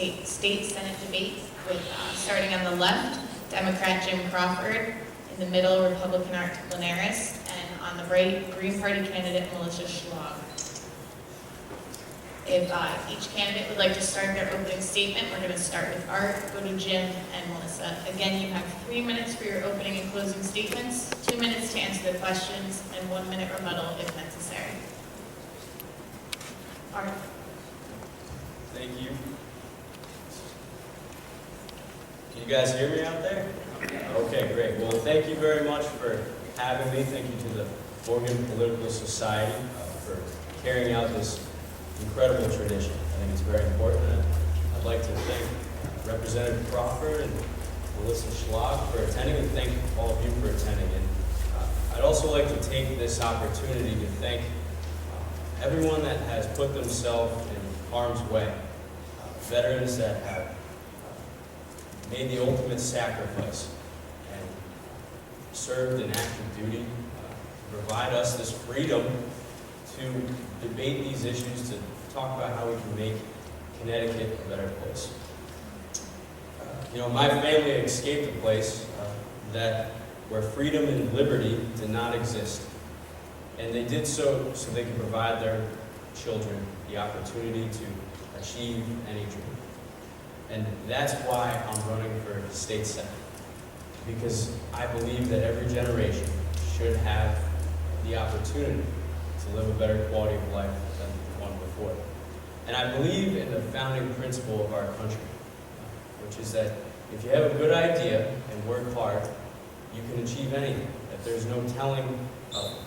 State Senate debate with, starting on the left, Democrat Jim Crawford, in the middle, Republican Art Linares, and on the right, Green Party candidate Melissa Schlag. If each candidate would like to start their opening statement, we're going to start with Art, go to Jim, and Melissa. Again, you have 3 minutes for your opening and closing statements, 2 minutes to answer the questions, and 1 minute rebuttal if necessary. Art. Thank you. Can you guys hear me out there? Okay, great. Well, thank you very much for having me. Thank you to the Morgan Political Society for carrying out this incredible tradition. I think it's very important. And I'd like to thank Representative Crawford and Melissa Schlag for attending, and thank all of you for attending. And I'd also like to take this opportunity to thank everyone that has put themselves in harm's way. Veterans that have made the ultimate sacrifice and served in active duty, to provide us this freedom to debate these issues, to talk about how we can make Connecticut a better place. My family escaped a place where freedom and liberty did not exist. And they did so they could provide their children the opportunity to achieve any dream. And that's why I'm running for state senate. Because I believe that every generation should have the opportunity to live a better quality of life than the one before. And I believe in the founding principle of our country, which is that if you have a good idea and work hard, you can achieve anything. That there's no telling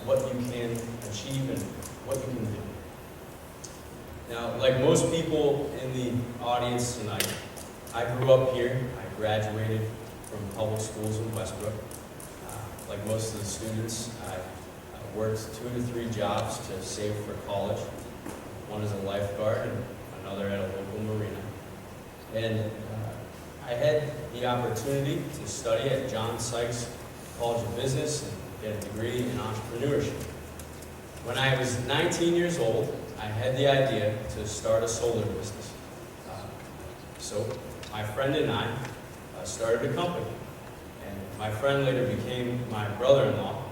what you can achieve and what you can do. Now, like most people in the audience tonight, I grew up here. I graduated from public schools in Westbrook. Like most of the students, I worked 2 to 3 jobs to save for college. One as a lifeguard and another at a local marina. And I had the opportunity to study at John Sykes College of Business and get a degree in entrepreneurship. When I was 19 years old, I had the idea to start a solar business. So my friend and I started a company. And my friend later became my brother-in-law.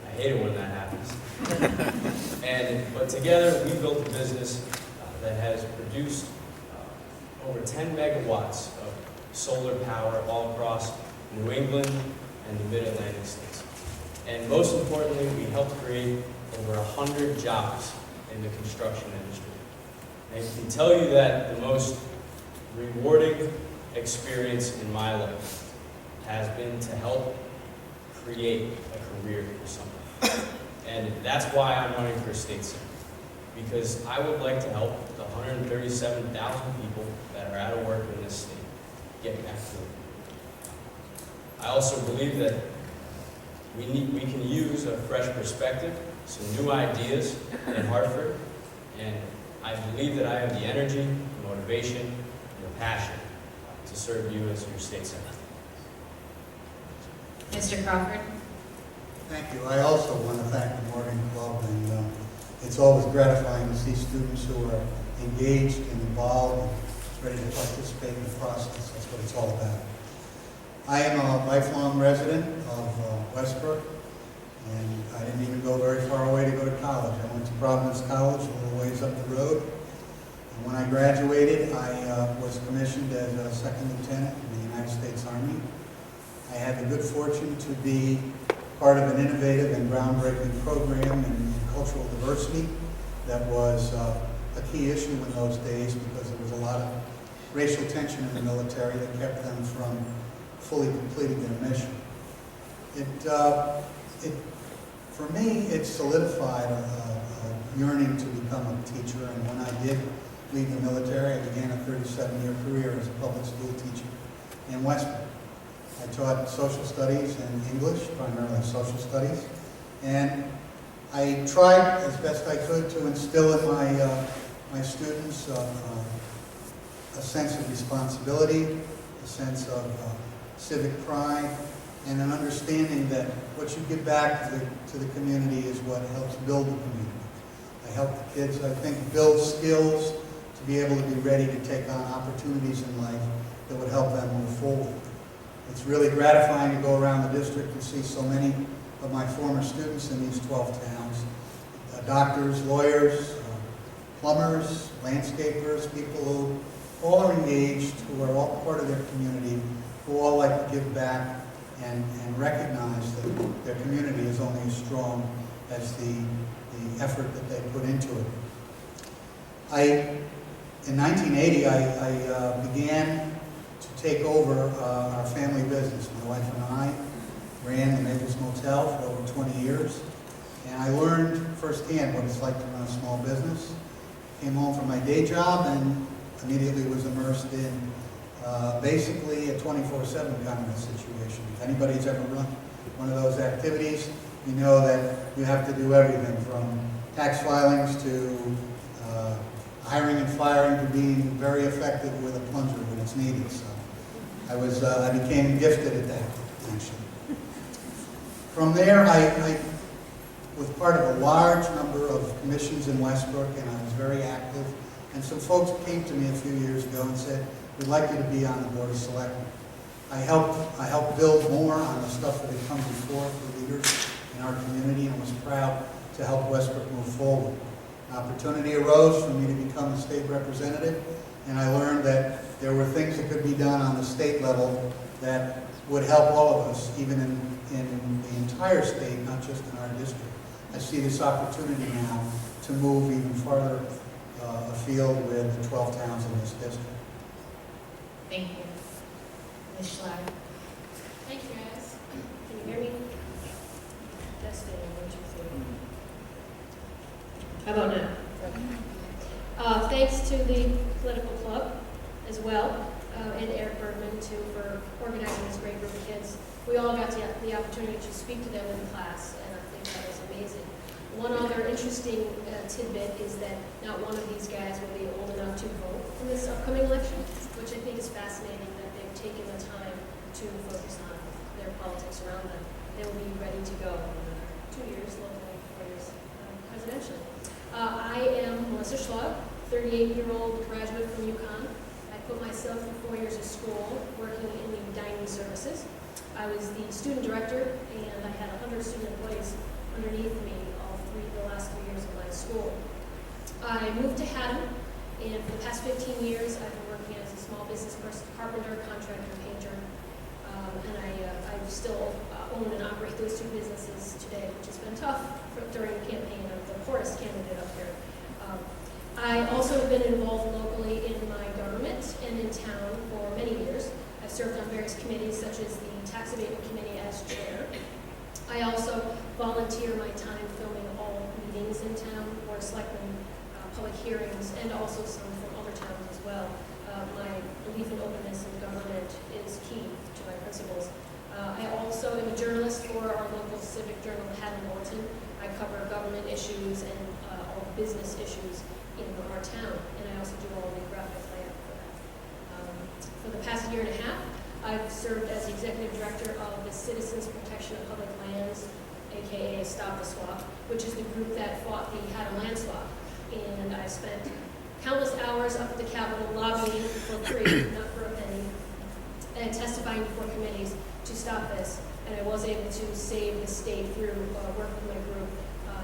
I hate it when that happens. But together we built a business that has produced over 10 megawatts of solar power all across New England and the Mid-Atlantic states. And most importantly, we helped create over 100 jobs in the construction industry. And I can tell you that the most rewarding experience in my life has been to help create a career for someone. And that's why I'm running for state senate. Because I would like to help the 137,000 people that are out of work in this state get back to work. I also believe that we can use a fresh perspective, some new ideas in Hartford, and I believe that I have the energy, the motivation, and the passion to serve you as your state senator. Mr. Crawford. Thank you. I also want to thank the Morgan Club, and it's always gratifying to see students who are engaged and involved and ready to participate in the process. That's what it's all about. I am a lifelong resident of Westbrook, and I didn't even go very far away to go to college. I went to Providence College, a little ways up the road. And when I graduated, I was commissioned as a second lieutenant in the United States Army. I had the good fortune to be part of an innovative and groundbreaking program in cultural diversity that was a key issue in those days because there was a lot of racial tension in the military that kept them from fully completing their mission. For me, it solidified a yearning to become a teacher, and when I did leave the military, I began a 37-year career as a public school teacher in Westbrook. I taught social studies and English, primarily social studies, and I tried as best I could to instill in my students a sense of responsibility, a sense of civic pride, and an understanding that what you give back to the community is what helps build the community. I help the kids, I think, build skills to be able to be ready to take on opportunities in life that would help them move forward. It's really gratifying to go around the district and see so many of my former students in these 12 towns. Doctors, lawyers, plumbers, landscapers, people who all are engaged, who are all part of their community, who all like to give back and recognize that their community is only as strong as the effort that they put into it. In 1980, I began to take over our family business. My wife and I ran the Naples Motel for over 20 years, and I learned firsthand what it's like to run a small business. Came home from my day job and immediately was immersed in basically a 24/7 kind of a situation. If anybody's ever run one of those activities, you know that you have to do everything from tax filings to hiring and firing to being very effective with a plunger when it's needed. So I became gifted at that, actually. From there, I was part of a large number of commissions in Westbrook, and I was very active. And some folks came to me a few years ago and said, "We'd like you to be on the Board of Selectmen." I helped build more on the stuff that had come before for leaders in our community, and was proud to help Westbrook move forward. An opportunity arose for me to become a state representative, and I learned that there were things that could be done on the state level that would help all of us, even in the entire state, not just in our district. I see this opportunity now to move even farther afield with the 12 towns in this district. Thank you. Ms. Schlager. Thank you, guys. Can you hear me? Testing, 1, 2, 3. How about now? Thanks to the political club as well, and Eric Bergman too for organizing this great group of kids. We all got the opportunity to speak to them in class, and I think that was amazing. One other interesting tidbit is that not one of these guys will be old enough to vote in this upcoming election, which I think is fascinating that they've taken the time to focus on their politics around them. They will be ready to go in another 2 years locally, 4 years presidentially. I am Melissa Schlag, 38-year-old graduate from UConn. I put myself through 4 years of school working in the dining services. I was the student director, and I had 100 student employees underneath me the last 3 years of my school. I moved to Haddam, and for the past 15 years, I've been working as a small business person, carpenter, contractor, painter, and I still own and operate those two businesses today, which has been tough during the campaign. I'm the poorest candidate up here. I also have been involved locally in my government and in town for many years. I've served on various committees, such as the Tax Abatement Committee as chair. I also volunteer my time filming all meetings in town, Board of Selectmen, public hearings, and also some from other towns as well. My belief in openness in government is key to my principles. I also am a journalist for our local civic journal, Haddam Bulletin. I cover government issues and all business issues in our town, and I also do all the graphic layout for that. For the past year and a half, I've served as Executive Director of the Citizens Protection of Public Lands, aka Stop the Swap, which is the group that fought the Haddam land swap. And I spent countless hours up at the Capitol lobbying for free, not for a penny, and testifying before committees to stop this. And I was able to save the state through work with my group,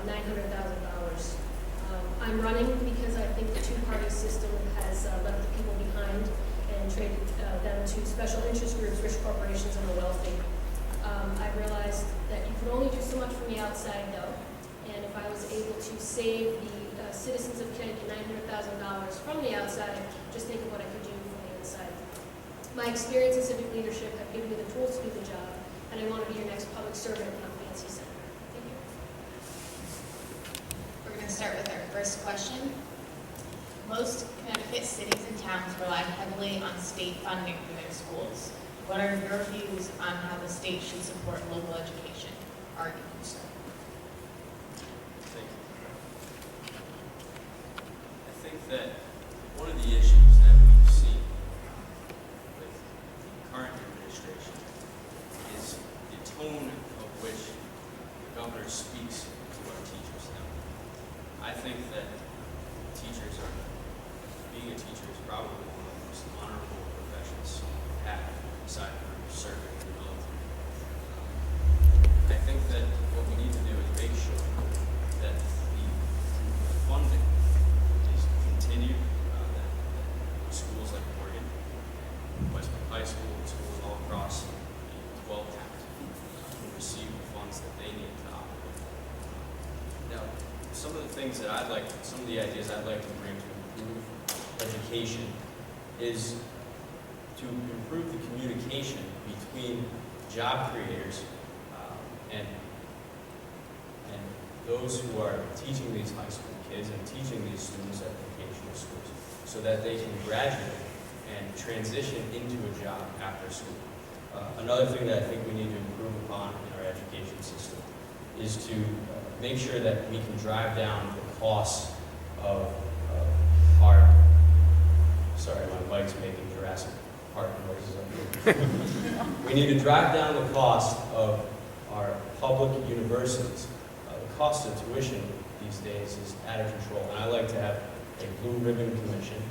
$900,000. I'm running because I think the two-party system has left the people behind and traded them to special interest groups, rich corporations, and the wealthy. I realized that you can only do so much from the outside, though, and if I was able to save the citizens of Connecticut $900,000 from the outside, just think of what I could do from the inside. My experience in civic leadership have given me the tools to do the job, and I want to be your next public servant, not fancy senator. Thank you. We're going to start with our first question. Most Connecticut cities and towns rely heavily on state funding for their schools. What are your views on how the state should support local education? Are you concerned? Thank you. I think that one of the issues that we've seen with the current administration is the tone of which the governor speaks to our teachers now. I think that teachers are being some of the things that some of the ideas I'd like to bring to improve education is to improve the communication between job creators and those who are teaching these high school kids and teaching these students at vocational schools, so that they can graduate and transition into a job after school. Another thing that I think we need to improve upon in our education system is to make sure that we can drive down the costs of our, sorry, my mic's making Jurassic Park noises up here. We need to drive down the cost of our public universities. The cost of tuition these days is out of control, and I like to have a blue ribbon commission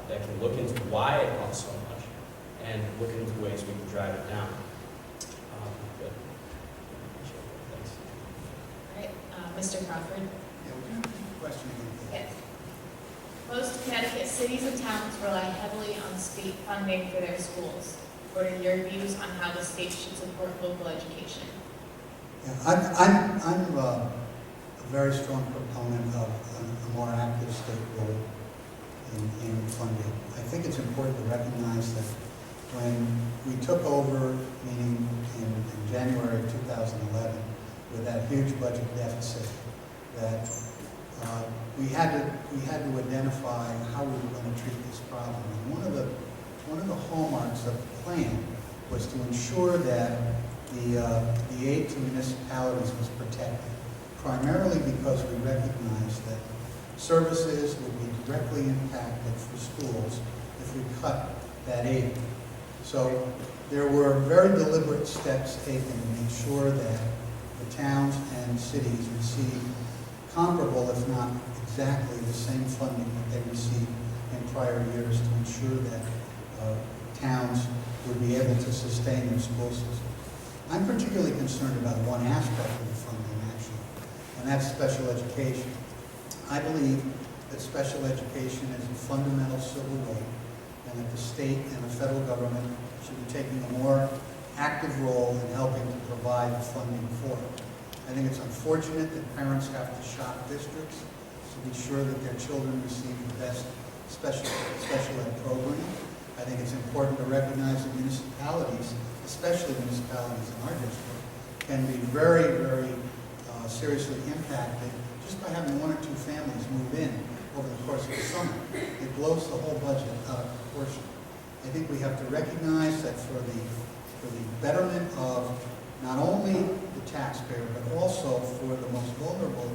that can look into why it costs so much and look into ways we can drive it down. Good. Thanks. All right, Mr. Crawford. Yeah, would you repeat the question again? Yes. Most Connecticut cities and towns rely heavily on state funding for their schools. What are your views on how the state should support local education? Yeah, I'm a very strong proponent of a more active state role in funding. I think it's important to recognize that when we took over, meaning in January of 2011, with that huge budget deficit, that we had to identify how we were going to treat this problem. And one of the hallmarks of the plan was to ensure that the aid to municipalities was protected, primarily because we recognized that services would be directly impacted for schools if we cut that aid. So there were very deliberate steps taken to make sure that the towns and cities receive comparable, if not exactly the same funding that they received in prior years to ensure that towns would be able to sustain their school system. I'm particularly concerned about one aspect of the funding, actually, and that's special education. I believe that special education is a fundamental civil right, and that the state and the federal government should be taking a more active role in helping to provide the funding for it. I think it's unfortunate that parents have to shop districts to be sure that their children receive the best special ed program. I think it's important to recognize that municipalities, especially municipalities in our district, can be very, very seriously impacted just by having one or two families move in over the course of the summer. It blows the whole budget out of proportion. I think we have to recognize that for the betterment of not only the taxpayer, but also for the most vulnerable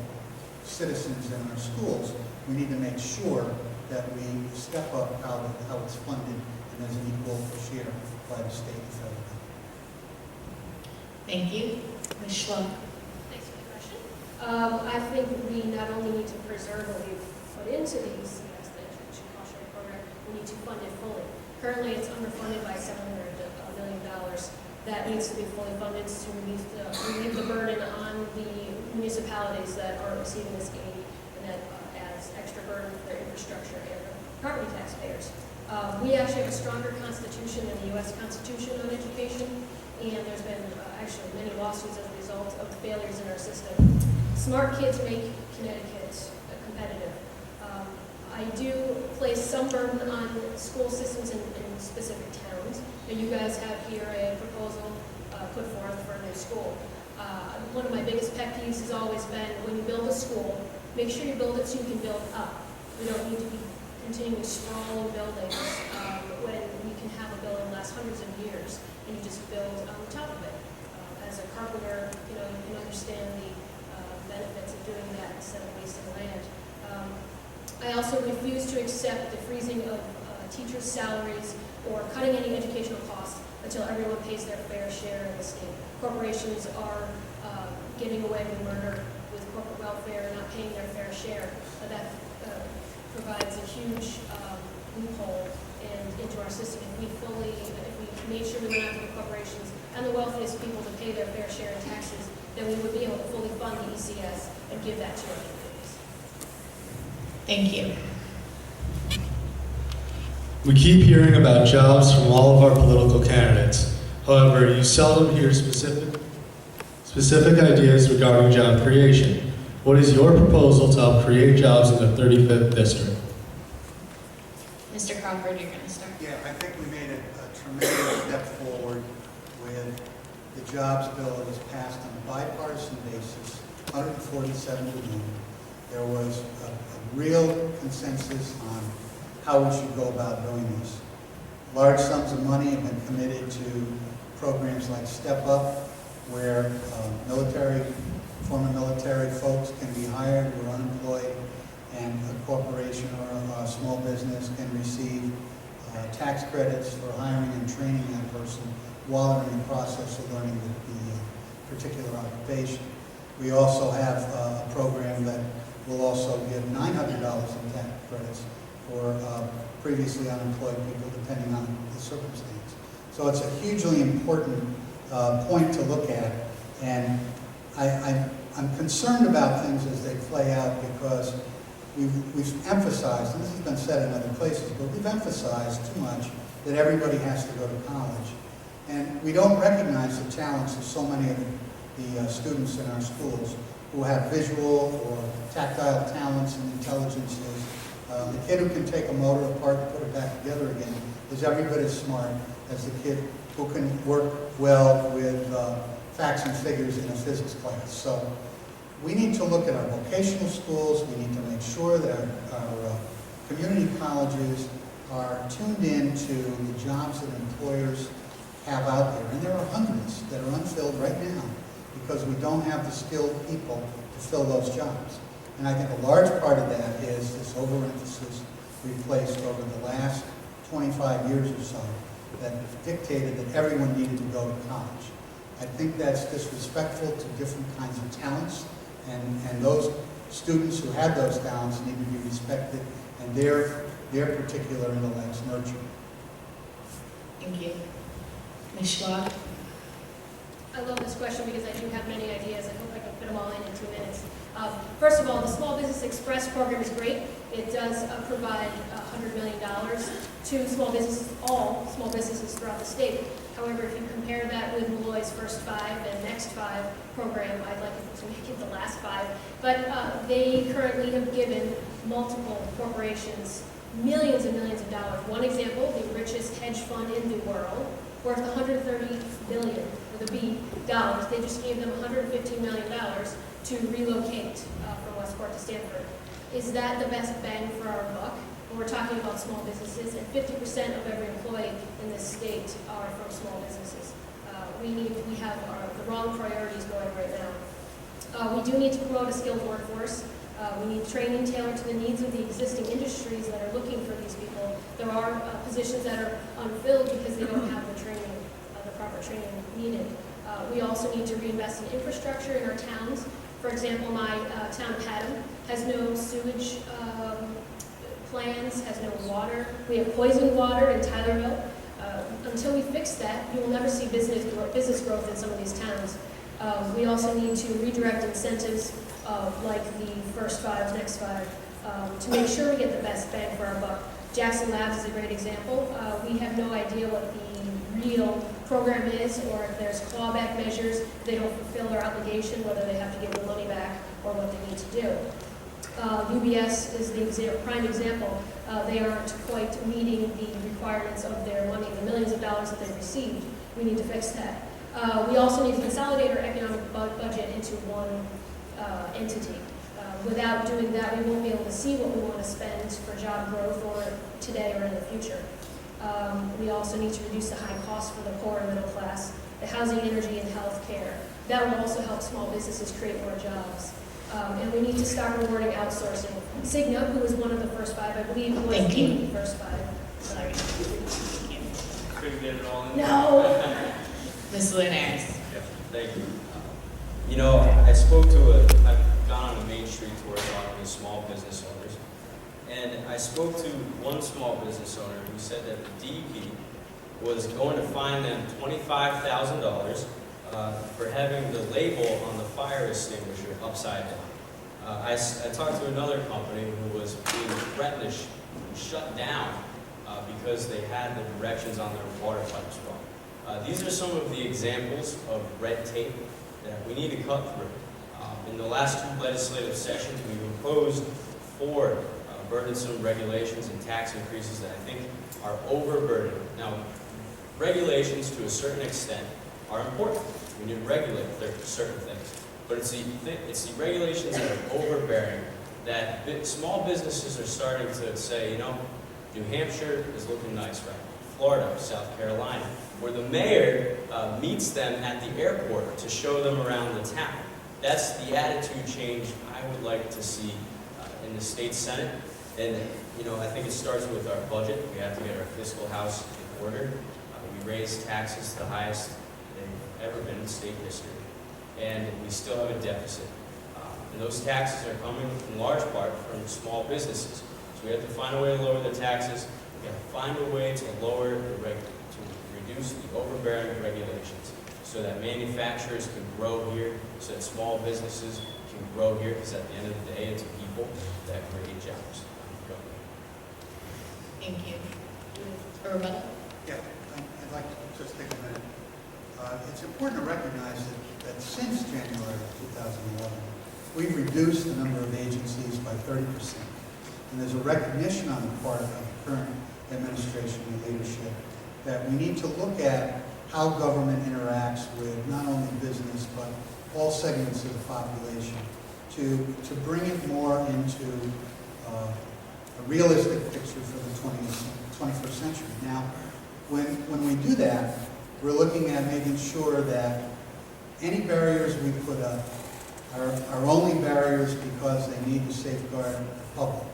citizens in our schools, we need to make sure that we step up how it's funded and there's an equal share by the state and federal government. Thank you. Ms. Schluck. Thanks for the question. I think we not only need to preserve what we've put into the ECS, the Education Cost Sharing Program, we need to fund it fully. Currently, it's underfunded by $700 million. That needs to be fully funded to relieve the burden on the municipalities that are receiving this aid, and that adds extra burden for their infrastructure and the property taxpayers. We actually have a stronger constitution than the U.S. Constitution on education, and there's been actually many lawsuits as a result of failures in our system. Smart kids make Connecticut competitive. I do place some burden on school systems in specific towns. And you guys have here a proposal put forth for a new school. One of my biggest pet peeves has always been when you build a school, make sure you build it so you can build up. We don't need to be continuing sprawling buildings when you can have a building last hundreds of years and you just build on top of it. As a carpenter, you can understand the benefits of doing that instead of wasting land. I also refuse to accept the freezing of teachers' salaries or cutting any educational costs until everyone pays their fair share in the state. Corporations are getting away with murder with corporate welfare, not paying their fair share. That provides a huge loophole into our system. If we made sure we went after the corporations and the wealthiest people to pay their fair share in taxes, then we would be able to fully fund the ECS and give that to our communities. Thank you. We keep hearing about jobs from all of our political candidates. However, you seldom hear specific ideas regarding job creation. What is your proposal to help create jobs in the 35th district? Mr. Crawford, you're going to start. Yeah, I think we made a tremendous step forward with the jobs bill that was passed on a bipartisan basis, 147 to 1. There was a real consensus on how we should go about doing this. Large sums of money have been committed to programs like Step Up, where former military folks can be hired who are unemployed, and a corporation or a small business can receive tax credits for hiring and training that person while they're in the process of learning the particular occupation. We also have a program that will also give $900 in tax credits for previously unemployed people, depending on the circumstance. So it's a hugely important point to look at, and I'm concerned about things as they play out because we've emphasized, and this has been said in other places, but we've emphasized too much that everybody has to go to college. And we don't recognize the talents of so many of the students in our schools who have visual or tactile talents and intelligences. The kid who can take a motor apart and put it back together again is every bit as smart as the kid who can work well with facts and figures in a physics class. So we need to look at our vocational schools. We need to make sure that our community colleges are tuned in to the jobs that employers have out there. And there are hundreds that are unfilled right now because we don't have the skilled people to fill those jobs. And I think a large part of that is this overemphasis we've placed over the last 25 years or so that dictated that everyone needed to go to college. I think that's disrespectful to different kinds of talents, and those students who had those talents need to be respected and their particular intellects nurtured. Thank you. Ms. Schwab? I love this question because I do have many ideas. I hope I can fit them all in 2 minutes. First of all, the Small Business Express program is great. It does provide $100 million to small businesses, all small businesses throughout the state. However, if you compare that with Malloy's First 5 and Next 5 program, I'd like it to make it the last 5. But they currently have given multiple corporations millions and millions of dollars. One example, the richest hedge fund in the world, worth $130 billion, with a B, dollars. They just gave them $115 million to relocate from Westport to Stanford. Is that the best bang for our buck? When we're talking about small businesses, and 50% of every employee in this state are from small businesses. We have the wrong priorities going right now. We do need to promote a skilled workforce. We need training tailored to the needs of the existing industries that are looking for these people. There are positions that are unfilled because they don't have the training, the proper training needed. We also need to reinvest in infrastructure in our towns. For example, my town of Haddam has no sewage plans, has no water. We have poisoned water in Tylerville. Until we fix that, you will never see business growth in some of these towns. We also need to redirect incentives like the First 5, Next 5, to make sure we get the best bang for our buck. Jackson Labs is a great example. We have no idea what the real program is, or if there's clawback measures, if they don't fulfill their obligation, whether they have to give the money back or what they need to do. UBS is the prime example. They aren't quite meeting the requirements of their money, the millions of dollars that they've received. We need to fix that. We also need to consolidate our economic budget into one entity. Without doing that, we won't be able to see what we want to spend for job growth or today or in the future. We also need to reduce the high costs for the poor and middle class, the housing, energy, and health care. That will also help small businesses create more jobs. And we need to start rewarding outsourcing. Cigna, who was one of the First 5, I believe, was the First 5. Sorry. Thank you. Couldn't get it all in. No! Ms. Linares? Yeah, thank you. You know, I've gone on a Main Street tour talking to small business owners, and I spoke to one small business owner who said that the DEP was going to fine them $25,000 for having the label on the fire extinguisher upside down. I talked to another company who was being threatened to shut down because they had the directions on their water pipes wrong. These are some of the examples of red tape that we need to cut through. In the last two legislative sessions, we've imposed 4 burdensome regulations and tax increases that I think are overburdened. Now, regulations to a certain extent are important. We need to regulate certain things. But it's the regulations that are overbearing that small businesses are starting to say, you know, New Hampshire is looking nice right now, Florida, South Carolina, where the mayor meets them at the airport to show them around the town. That's the attitude change I would like to see in the state senate. And, you know, I think it starts with our budget. We have to get our fiscal house in order. We raised taxes the highest they've ever been in state history. And we still have a deficit. And those taxes are coming in large part from small businesses. So we have to find a way to lower the taxes. We have to find a way to to reduce the overbearing regulations so that manufacturers can grow here, so that small businesses can grow here, because at the end of the day, it's people that create jobs. Thank you. Rebecca? Yeah, I'd like to just take a minute. It's important to recognize that since January of 2011, we've reduced the number of agencies by 30%. And there's a recognition on the part of the current administration and leadership that we need to look at how government interacts with not only business, but all segments of the population to bring it more into a realistic picture for the 21st century. Now, when we do that, we're looking at making sure that any barriers we put up are only barriers because they need to safeguard the public.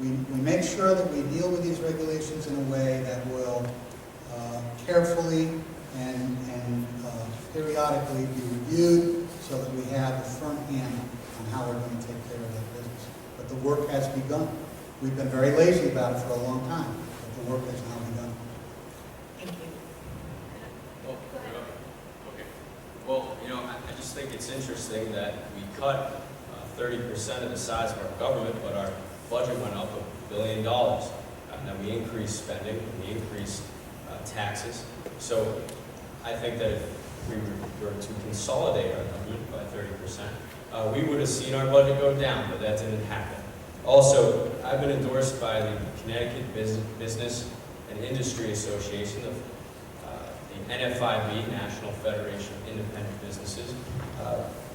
We make sure that we deal with these regulations in a way that will carefully and periodically be reviewed so that we have a firm hand on how we're going to take care of that business. But the work has begun. We've been very lazy about it for a long time, but the work has now begun. Thank you. Okay. Well, you know, I just think it's interesting that we cut 30% of the size of our government, but our budget went up $1 billion. And then we increased spending, and we increased taxes. So I think that if we were to consolidate our government by 30%, we would have seen our budget go down, but that didn't happen. Also, I've been endorsed by the Connecticut Business and Industry Association, of the NFIB, National Federation of Independent Businesses,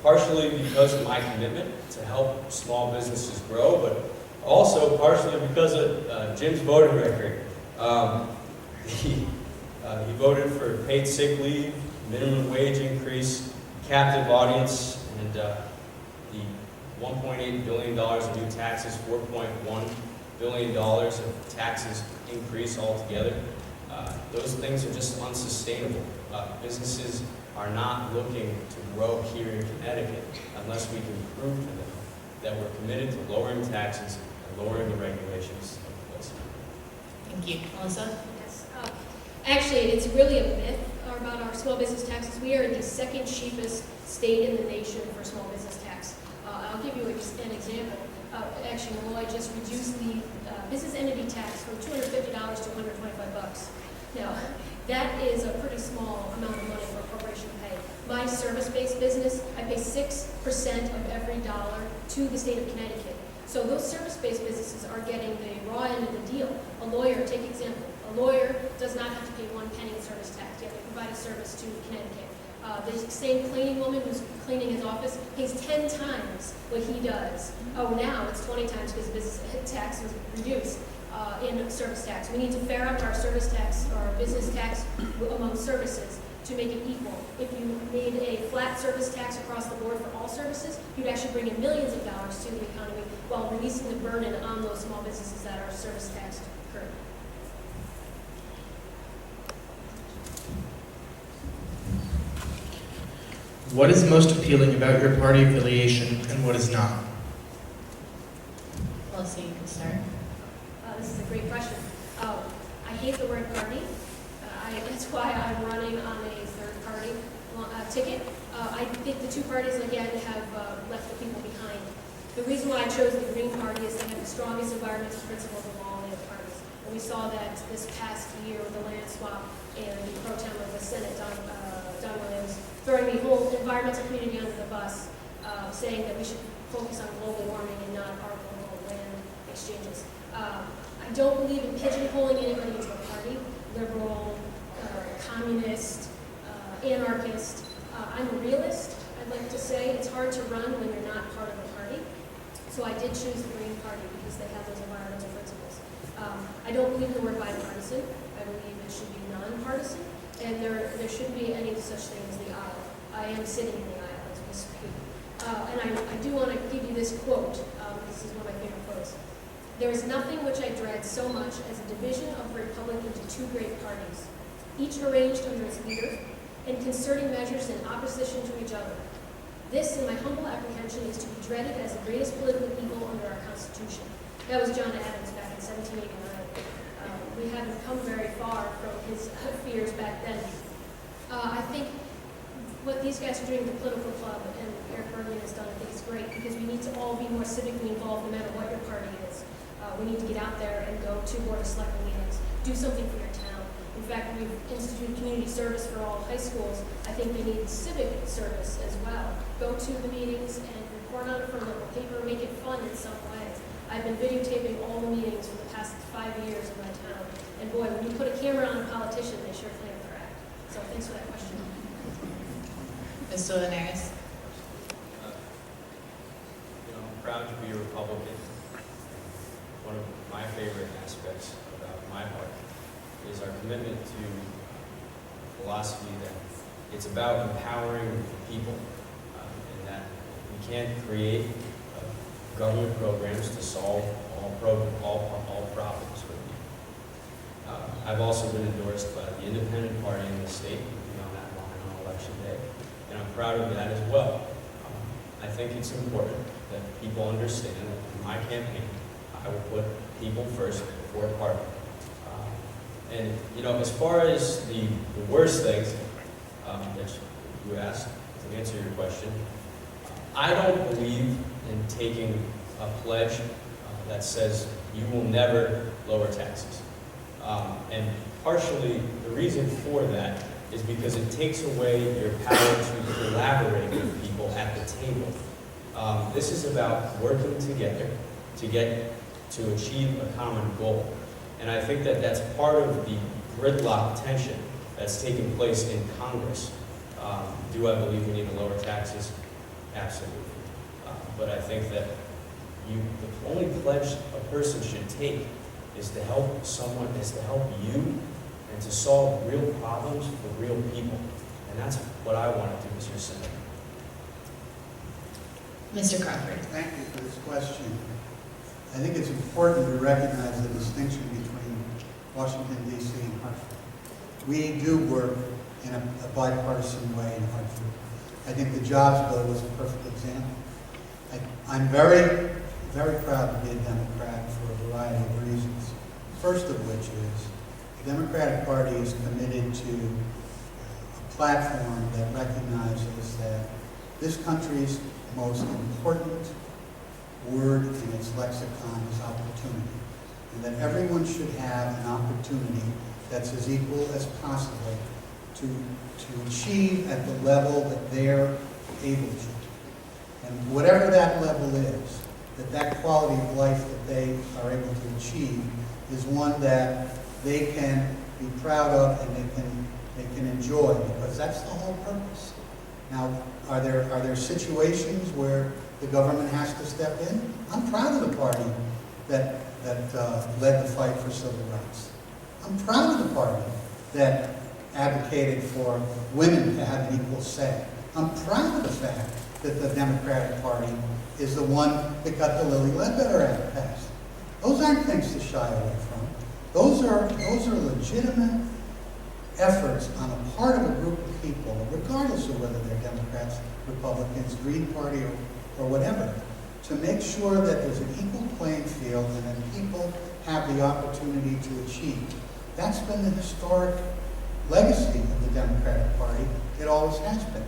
partially because of my commitment to help small businesses grow, but also partially because of Jim's voting record. He voted for paid sick leave, minimum wage increase, captive audience, and the $1.8 billion of new taxes, $4.1 billion of taxes increase altogether. Those things are just unsustainable. Businesses are not looking to grow here in Connecticut unless we can prove to them that we're committed to lowering taxes and lowering the regulations of the place. Thank you. Melissa? Yes. Actually, it's really a myth about our small business taxes. We are the second cheapest state in the nation for small business tax. I'll give you an example. Actually, Malloy just reduced the business entity tax from $250 to $125. Now, that is a pretty small amount of money for a corporation to pay. My service-based business, I pay 6% of every dollar to the state of Connecticut. So those service-based businesses are getting the raw end of the deal. A lawyer, take example, a lawyer does not have to pay 1 penny in service tax. Yet they provide a service to Connecticut. The same cleaning woman who's cleaning his office pays 10 times what he does. Oh, now it's 20 times because business tax was reduced in service tax. We need to fair out our service tax or business tax among services to make it equal. If you made a flat service tax across the board for all services, you'd actually bring in millions of dollars to the economy while releasing the burden on those small businesses that are service taxed currently. What is most appealing about your party affiliation and what is not? Melissa, you can start. This is a great question. I hate the word party. That's why I'm running on a third party ticket. I think the two parties, again, have left the people behind. The reason why I chose the Green Party is they have the strongest environmental principles of all the other parties. And we saw that this past year with the land swap and the pro tem of the Senate, Don Williams, throwing the whole environmental community under the bus. saying that we should focus on global warming and not our global land exchanges. I don't believe in pigeonholing anybody into a party, liberal, communist, anarchist. I'm a realist, I'd like to say. It's hard to run when you're not part of a party. So I did choose the Green Party because they have those environmental principles. I don't believe in the word bipartisan. I believe it should be nonpartisan, and there shouldn't be any such thing as the aisle. I am sitting in the aisle as we speak. And I do want to give you this quote. This is one of my favorite quotes. "There is nothing which I dread so much as a division of the republic into two great parties, each arranged under its leader, and concerting measures in opposition to each other. This, in my humble apprehension, is to be dreaded as the greatest political evil under our Constitution." That was John Adams back in 1789. We haven't come very far from his fears back then. I think what these guys are doing at the political club and Eric Bergman has done, I think is great, because we need to all be more civically involved no matter what your party is. We need to get out there and go to Board of Selectmen meetings, do something for your town. In fact, we've instituted community service for all high schools. I think they need civic service as well. Go to the meetings and report on it from a local paper, make it fun in some ways. I've been videotaping all the meetings for the past 5 years in my town. And boy, when you put a camera on a politician, they sure claim their act. So thanks for that question. Mr. Linares? I'm proud to be a Republican. One of my favorite aspects about my party is our commitment to philosophy that it's about empowering people, and that we can't create government programs to solve all problems with you. I've also been endorsed by the independent party in the state, on that line on election day, and I'm proud of that as well. I think it's important that people understand that in my campaign, I will put people first before party. And as far as the worst things that you asked, to answer your question, I don't believe in taking a pledge that says you will never lower taxes. And partially, the reason for that is because it takes away your power to collaborate with people at the table. This is about working together to achieve a common goal. And I think that that's part of the gridlock tension that's taking place in Congress. Do I believe we need to lower taxes? Absolutely. But I think that the only pledge a person should take is to help someone, is to help you, and to solve real problems for real people. And that's what I want to do as your senator. Mr. Crawford? Thank you for this question. I think it's important to recognize the distinction between Washington, D.C. and Hartford. We do work in a bipartisan way in Hartford. I think the jobs bill was a perfect example. I'm very, very proud to be a Democrat for a variety of reasons. First of which is the Democratic Party is committed to a platform that recognizes that this country's most important word in its lexicon is opportunity, and that everyone should have an opportunity that's as equal as possible to achieve at the level that they're able to. And whatever that level is, that quality of life that they are able to achieve is one that they can be proud of and they can enjoy, because that's the whole purpose. Now, are there situations where the government has to step in? I'm proud of the party that led the fight for civil rights. I'm proud of the party that advocated for women to have an equal say. I'm proud of the fact that the Democratic Party is the one that got the Lilly Ledbetter Act passed. Those aren't things to shy away from. Those are legitimate efforts on the part of a group of people, regardless of whether they're Democrats, Republicans, Green Party, or whatever, to make sure that there's an equal playing field and that people have the opportunity to achieve. That's been the historic legacy of the Democratic Party. It always has been.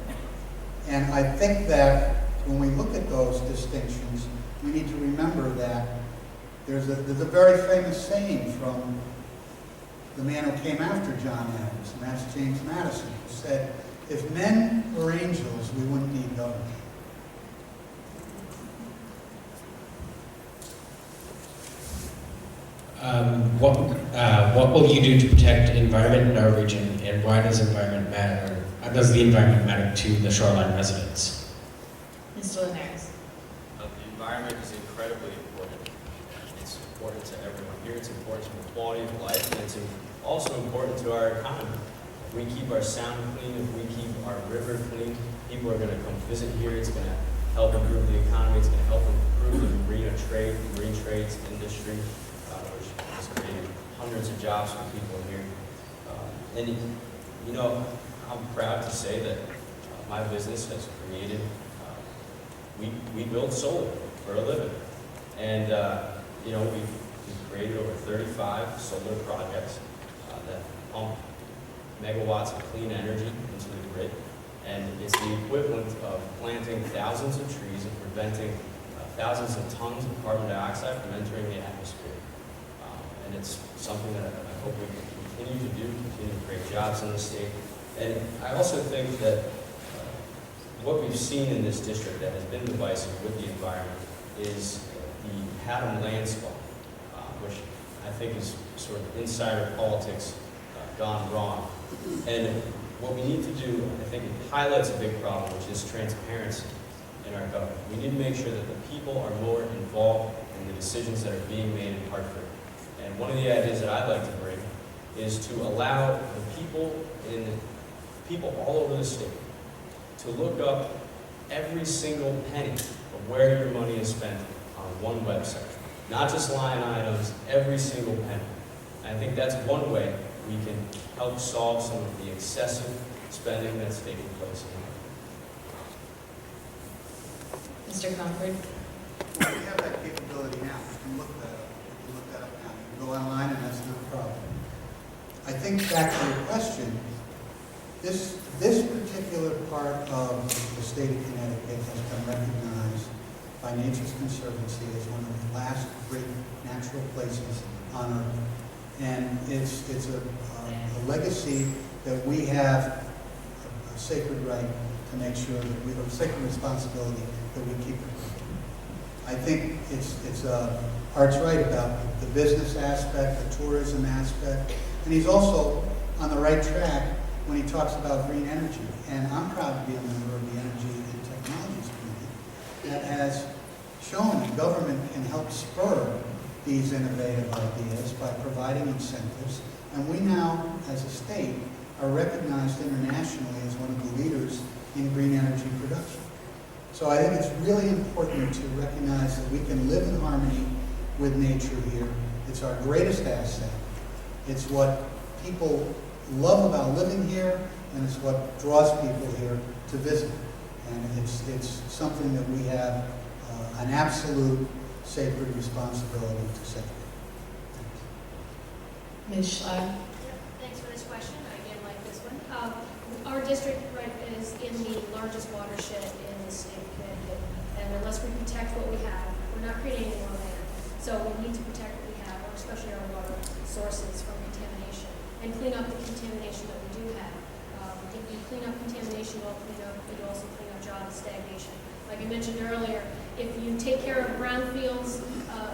And I think that when we look at those distinctions, we need to remember that there's a very famous saying from the man who came after John Adams, and that's James Madison, who said, "If men were angels, we wouldn't need government." What will you do to protect the environment in our region, and why does environment matter? Does the environment matter to the shoreline residents? Mr. Linares. The environment is incredibly important. It's important to everyone here. It's important to the quality of life, and it's also important to our economy. If we keep our sound clean, if we keep our river clean, people are going to come visit here. It's going to help improve the economy. It's going to help improve the marine trades industry, which has created hundreds of jobs for people here. And you know, I'm proud to say that my business has created. We build solar for a living, and you know, we've created over 35 solar projects that pump megawatts of clean energy into the grid, and it's the equivalent of planting thousands of trees and preventing thousands of tons of carbon dioxide from entering the atmosphere. And it's something that I hope we can continue to do, continue to create jobs in the state. And I also think that what we've seen in this district that has been divisive with the environment is the Haddam land swap, which I think is sort of insider politics gone wrong. And what we need to do, I think it highlights a big problem, which is transparency in our government. We need to make sure that the people are more involved in the decisions that are being made in Hartford. And one of the ideas that I'd like to bring is to allow the people all over the state to look up every single penny of where your money is spent on one website. Not just line items, every single penny. And I think that's one way we can help solve some of the excessive spending that's taking place in Mr. Comfort. Well, we have that capability now. You can look that up. You can look that up now. You can go online and that's not a problem. I think back to your question, this particular part of the state of Connecticut has been recognized by Nature's Conservancy as one of the last great natural places on Earth. And it's a legacy that we have a sacred right to make sure that we have a sacred responsibility that we keep it. I think it's Art's right about the business aspect, the tourism aspect, and he's also on the right track when he talks about green energy. And I'm proud to be a member of the Energy and Technologies Committee that has shown that government can help spur these innovative ideas by providing incentives. And we now, as a state, are recognized internationally as one of the leaders in green energy production. So I think it's really important to recognize that we can live in harmony with nature here. It's our greatest asset. It's what people love about living here, and it's what draws people here to visit. And it's something that we have an absolute sacred responsibility to safeguard. Ms. Schley. Thanks for this question. I again like this one. Our district, right, is in the largest watershed in the state of Connecticut, and unless we protect what we have, we're not creating any more land. So we need to protect what we have, especially our water sources, from contamination, and clean up the contamination that we do have. If you clean up contamination, you also clean up job stagnation. Like I mentioned earlier, if you take care of brownfields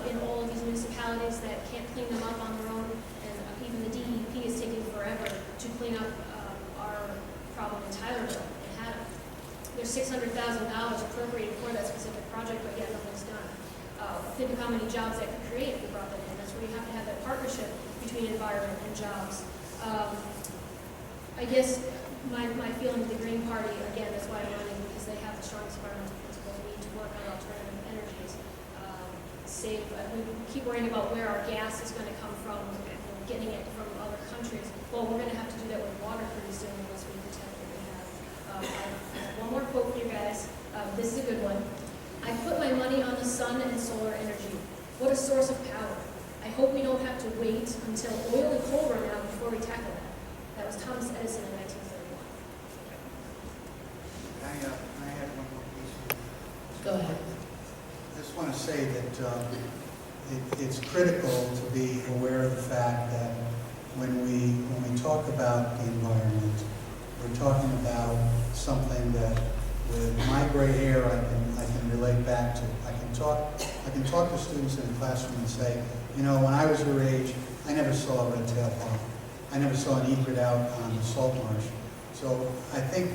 in all of these municipalities that can't clean them up on their own, and even the DEP is taking forever to clean up our problem in Tylerville and Haddam. There's $600,000 appropriated for that specific project, but yet nothing's done. Think of how many jobs that could create if we brought that in. That's where you have to have that partnership between environment and jobs. I guess my feeling with the Green Party, again, that's why I'm running, because they have the strongest environmental principles. We need to work on alternative energies. We keep worrying about where our gas is going to come from, getting it from other countries. Well, we're going to have to do that with water pretty soon unless we protect what we have. I have one more quote for you guys. This is a good one. I put my money on the sun and solar energy. What a source of power. I hope we don't have to wait until oil and coal run out before we tackle that. That was Thomas Edison in 1931. I have one more piece. Go ahead. I just want to say that it's critical to be aware of the fact that when we talk about the environment, we're talking about something that, with my gray hair, I can relate back to. I can talk to students in a classroom and say, You know, when I was your age, I never saw a red-tailed hawk. I never saw an egret out on the salt marsh. So I think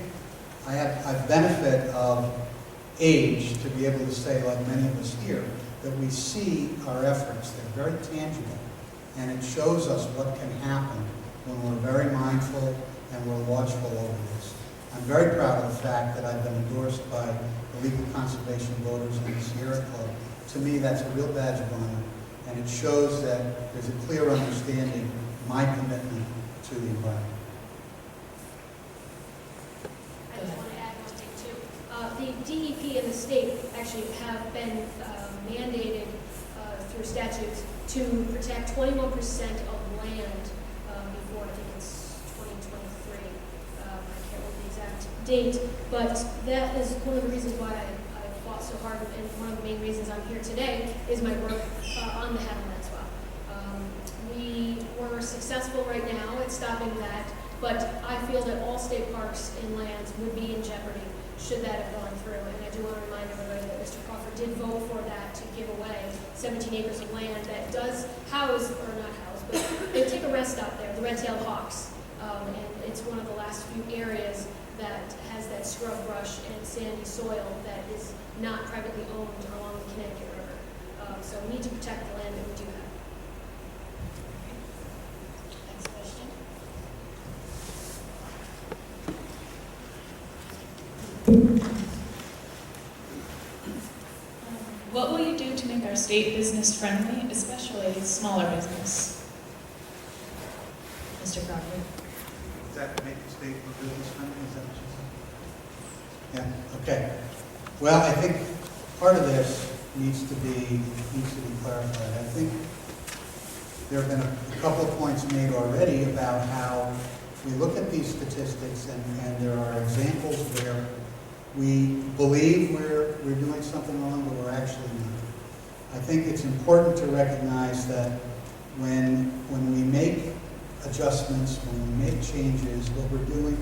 I have a benefit of age to be able to say, like many of us here, that we see our efforts. They're very tangible, and it shows us what can happen when we're very mindful and we're watchful over this. I'm very proud of the fact that I've been endorsed by the Legal Conservation Voters and the Sierra Club. To me, that's a real badge of honor, and it shows that there's a clear understanding of my commitment to the environment. I just want to add one thing too. The DEP and the state actually have been mandated through statutes to protect 21% of land before, I think it's 2023. I can't remember the exact date, but that is one of the reasons why I fought so hard, and one of the main reasons I'm here today is my work on the Haddleman swap. We were successful right now at stopping that, but I feel that all state parks and lands would be in jeopardy should that have gone through. And I do want to remind everybody that Mr. Crawford did vote for that to give away 17 acres of land that does house, or not house, but they take a rest out there, the red-tailed hawks. And it's one of the last few areas that has that scrub brush and sandy soil that is not privately owned along the Connecticut River. So we need to protect the land that we do have. Next question. What will you do to make our state business friendly, especially smaller business? Mr. Crawford. Does that make the state more business friendly? Is that what you said? Yeah, okay. Well, I think part of this needs to be clarified. I think there have been a couple of points made already about how we look at these statistics and there are examples where we believe we're doing something wrong, but we're actually not. I think it's important to recognize that when we make adjustments, when we make changes, what we're doing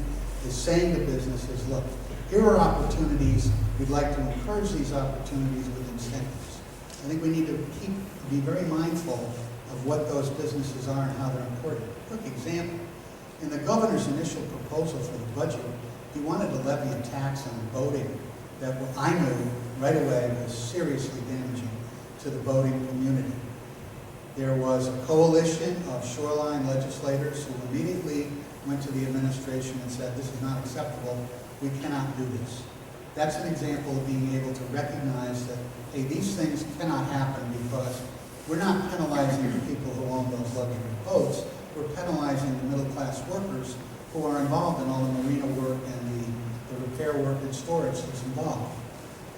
is saying to businesses, look, here are opportunities. We'd like to encourage these opportunities with incentives. I think we need to be very mindful of what those businesses are and how they're important. Quick example, in the governor's initial proposal for the budget, he wanted to levy a tax on boating that I knew right away was seriously damaging to the boating community. There was a coalition of shoreline legislators who immediately went to the administration and said, this is not acceptable, we cannot do this. That's an example of being able to recognize that, hey, these things cannot happen because we're not penalizing the people who own those luxury boats, we're penalizing the middle-class workers who are involved in all the marina work and the repair work and storage that's involved.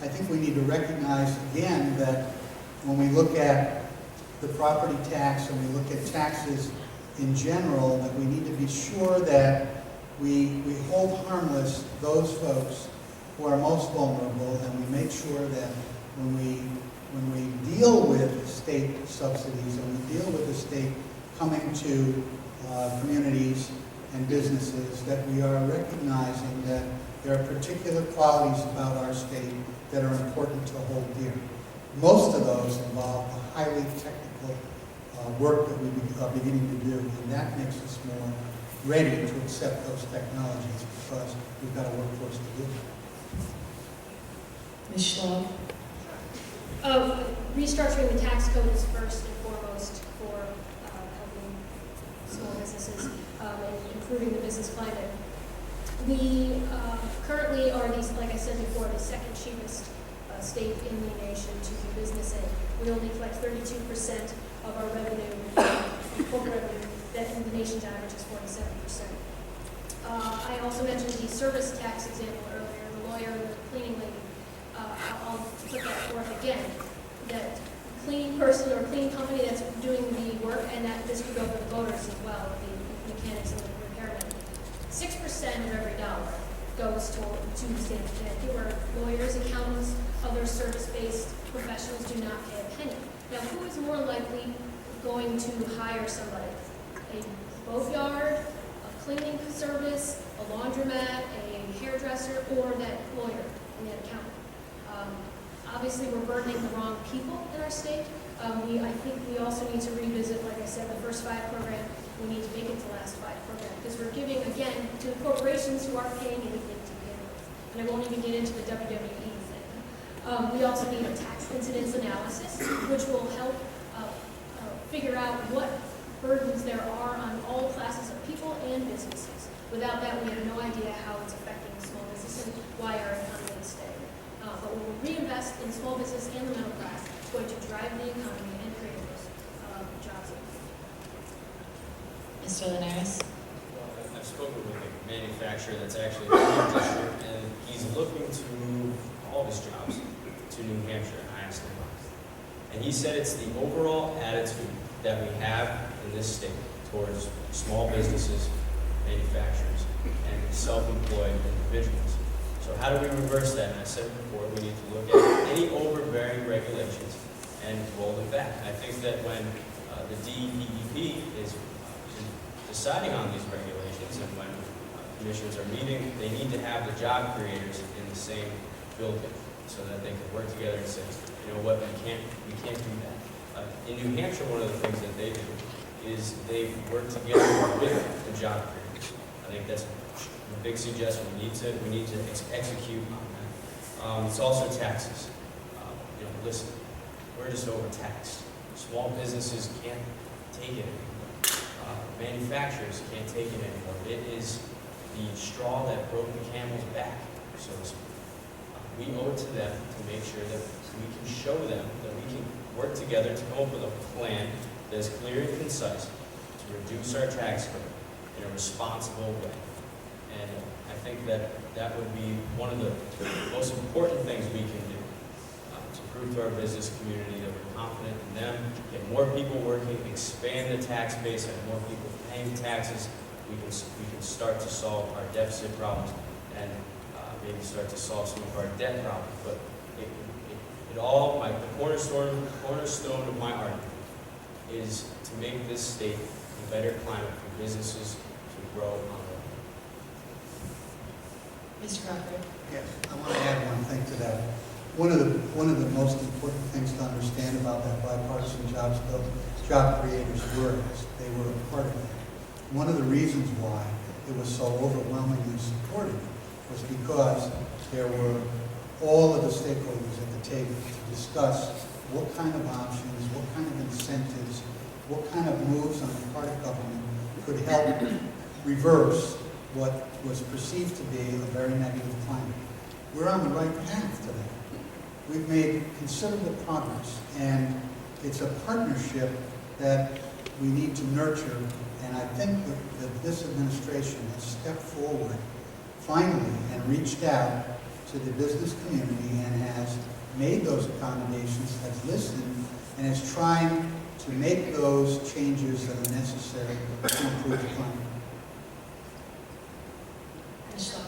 I think we need to recognize again that when we look at the property tax and we look at taxes in general, that we need to be sure that we hold harmless those folks who are most vulnerable, and we make sure that when we deal with state subsidies and we deal with the state coming to communities and businesses, that we are recognizing that there are particular qualities about our state that are important to hold dear. Most of those involve the highly technical work that we are beginning to do, and that makes us more ready to accept those technologies because we've got a workforce to do it. Ms. Schlag. Restructuring the tax code is first and foremost for helping small businesses and improving the business climate. We currently are, like I said before, the second cheapest state in the nation to do business in. We only collect 32% of our revenue, corporate revenue, that the nation's average is 47%. I also mentioned the service tax example earlier, the lawyer and the cleaning lady. I'll put that forth again, that cleaning person or cleaning company that's doing the work, and that this would go for the voters as well, the mechanics and the repairmen. 6% of every dollar goes to the state of Connecticut, where lawyers, accountants, other service-based professionals do not pay a penny. Now, who is more likely going to hire somebody? A boat yard, a cleaning service, a laundromat, a hairdresser, or that lawyer and that accountant? Obviously, we're burdening the wrong people in our state, I think we also need to revisit, like I said, the first 5 program. We need to make it to last 5 program, because we're giving, again, to corporations who aren't paying anything to begin with. And I won't even get into the WWE thing. We also need a tax incidence analysis, which will help figure out what burdens there are on all classes of people and businesses. Without that, we have no idea how it's affecting small business and why our economy is staying. But we will reinvest in small business and the middle class. It's going to drive the economy and create those jobs. Mr. Linares? Well, I've spoken with a manufacturer that's actually in the district, and he's looking to move all of his jobs to New Hampshire. I asked him about it. And he said it's the overall attitude that we have in this state towards small businesses, manufacturers, and self-employed individuals. So how do we reverse that? And I said before, we need to look at any overbearing regulations and roll them back. I think that when the DEP is deciding on these regulations, and when commissions are meeting, they need to have the job creators in the same building so that they can work together and say, you know what, we can't do that. In New Hampshire, one of the things that they do is they work together with the job creators. I think that's a big suggestion. We need to execute on that. It's also taxes. Listen, we're just overtaxed. Small businesses can't take it anymore. Manufacturers can't take it anymore. It is the straw that broke the camel's back, so to speak. We owe it to them to make sure that we can show them that we can work together to come up with a plan that is clear and concise to reduce our tax code in a responsible way. And I think that that would be one of the most important things we can do to prove to our business community that we're confident in them, get more people working, expand the tax base, have more people paying taxes. We can start to solve our deficit problems and maybe start to solve some of our debt problems. But the cornerstone of my argument is to make this state a better climate for businesses to grow on their own. Mr. Crawford? Yes, I want to add one thing to that. One of the most important things to understand about that bipartisan jobs bill, job creators they were a part of it. One of the reasons why it was so overwhelmingly supported was because there were all of the stakeholders at the table to discuss what kind of options, what kind of incentives, what kind of moves on the part of government could help reverse what was perceived to be a very negative climate. We're on the right path to that. We've made considerable progress, and it's a partnership that we need to nurture, and I think that this administration has stepped forward finally and reached out to the business community and has made those accommodations, has listened, and is trying to make those changes that are necessary to improve the climate. Response.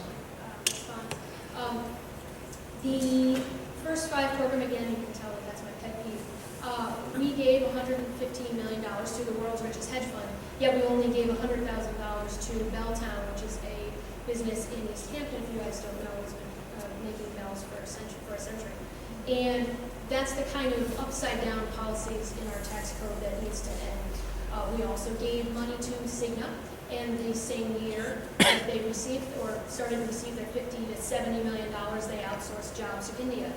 The first 5 program, again, you can tell that that's my pet peeve. We gave $115 million to the world's richest hedge fund, yet we only gave $100,000 to Belltown, which is a business in East Hampton, if you guys don't know, has been making bells for a century. And that's the kind of upside-down policies in our tax code that needs to end. We also gave money to Cigna, and the same year that they received or started to receive their $50 to $70 million, they outsourced jobs to India.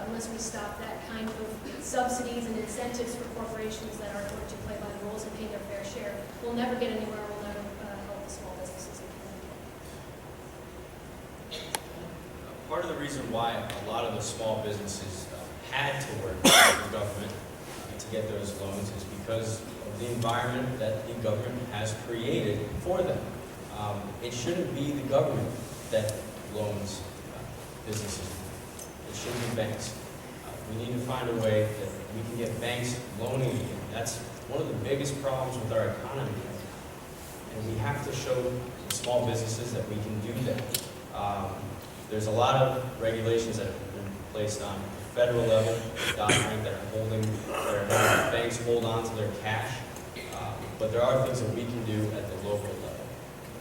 Unless we stop that kind of subsidies and incentives for corporations that aren't going to play by the rules and pay their fair share, we'll never get anywhere. We'll never help the small businesses in Connecticut. Part of the reason why a lot of the small businesses had to work with the government to get those loans is because of the environment that the government has created for them. It shouldn't be the government that loans businesses. It shouldn't be banks. We need to find a way that we can get banks loaning again. That's one of the biggest problems with our economy right now. And we have to show the small businesses that we can do that. There's a lot of regulations that have been placed on the federal level, Dodd-Frank, that are having banks hold on to their cash. But there are things that we can do at the local level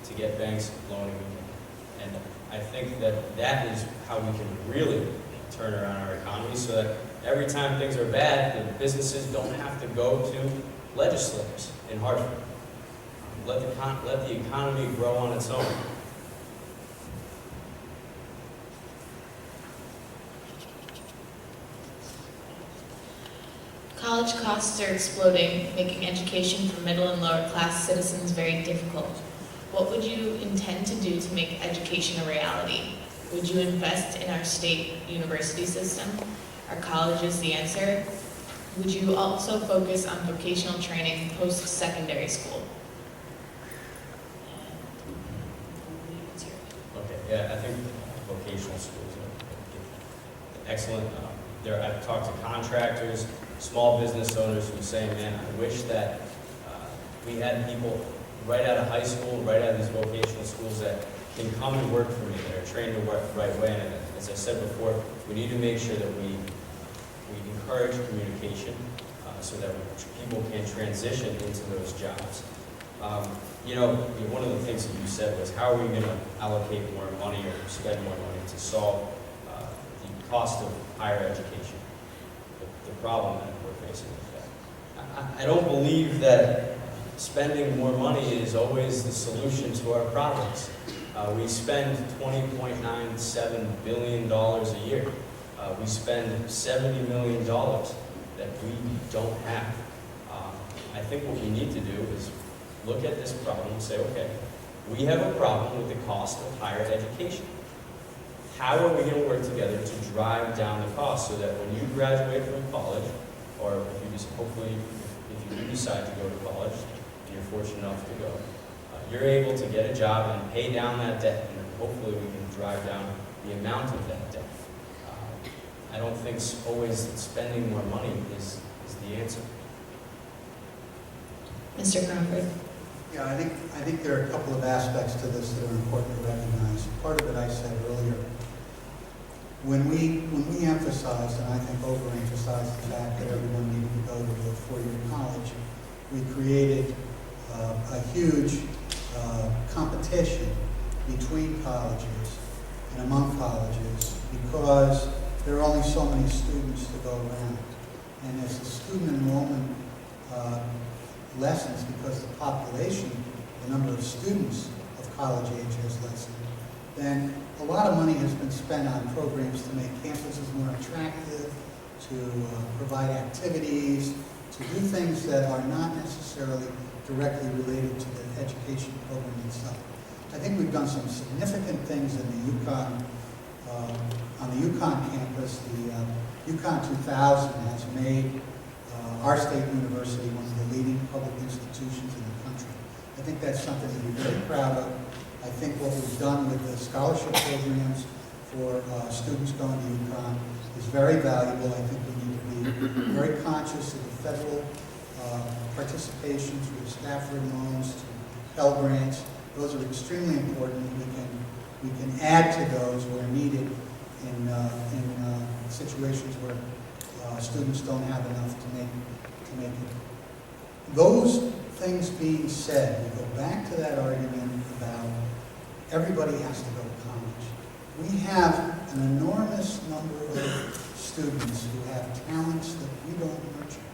to get banks loaning again. And I think that that is how we can really turn around our economy so that every time things are bad, the businesses don't have to go to legislators in Hartford. Let the economy grow on its own. College costs are exploding, making education for middle and lower class citizens very difficult. What would you intend to do to make education a reality? Would you invest in our state university system? Are colleges the answer? Would you also focus on vocational training post-secondary school? Okay, yeah, I think vocational schools are excellent. I've talked to contractors, small business owners who say, man, I wish that we had people right out of high school, right out of these vocational schools that can come and work for me, that are trained to work the right way. And as I said before, we need to make sure that we encourage communication so that people can transition into those jobs. One of the things that you said was, how are we going to allocate more money or spend more money to solve the cost of higher education, the problem that we're facing with that? I don't believe that spending more money is always the solution to our problems. We spend $20.97 billion a year. We spend $70 million that we don't have. I think what we need to do is look at this problem and say, okay, we have a problem with the cost of higher education. How are we going to work together to drive down the cost so that when you graduate from college, or if you just hopefully, if you do decide to go to college, and you're fortunate enough to go, you're able to get a job and pay down that debt, and hopefully we can drive down the amount of that debt. I don't think always spending more money is the answer. Mr. Crawford? Yeah, I think there are a couple of aspects to this that are important to recognize. Part of it I said earlier. When we emphasized, and I think overemphasized, the fact that everyone needed to go to a four-year college, we created a huge competition between colleges and among colleges because there are only so many students to go around. And as the student enrollment lessens because the population, the number of students of college age has lessened, then a lot of money has been spent on programs to make campuses more attractive, to provide activities, to do things that are not necessarily directly related to the education program itself. I think we've done some significant things in the UConn, on the UConn campus. The UConn 2000 has made our state university one of the leading public institutions in the country. I think that's something to be very proud of. I think what we've done with the scholarship programs for students going to UConn is very valuable. I think we need to be very conscious of the federal participation through Stafford loans to Pell Grants. Those are extremely important. We can add to those where needed in situations where students don't have enough to make it. Those things being said, we go back to that argument about everybody has to go to college. We have an enormous number of students who have talents that we don't nurture.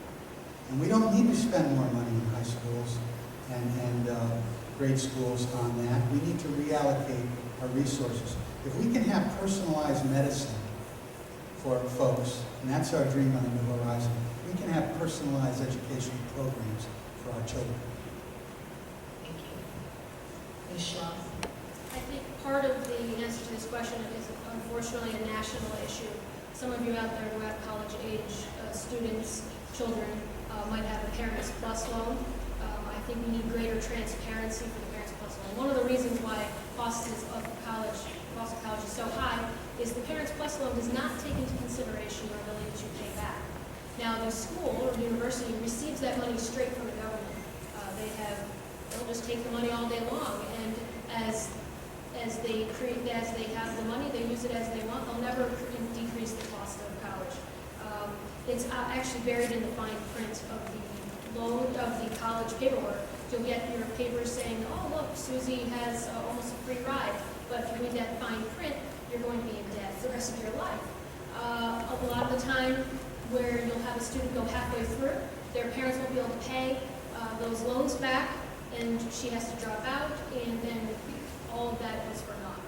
And we don't need to spend more money in high schools and grade schools on that. We need to reallocate our resources. If we can have personalized medicine for folks, and that's our dream on the New Horizon, we can have personalized educational programs for our children. Thank you. Ms. Schloss? I think part of the answer to this question is unfortunately a national issue. Some of you out there who have college-age students, children, might have a Parents Plus loan. I think we need greater transparency for the Parents Plus loan. One of the reasons why cost of college is so high is the Parents Plus loan does not take into consideration your ability to pay back. Now, the school or university receives that money straight from the government. They'll just take the money all day long, and as they have the money, they use it as they want. They'll never decrease the cost of college. It's actually buried in the fine print of the loan of the college paperwork. You'll get your papers saying, "Oh, look, Susie has almost a free ride." But if you read that fine print, you're going to be in debt the rest of your life. A lot of the time, where you'll have a student go halfway through, their parents won't be able to pay those loans back, and she has to drop out, and then all of that is for naught.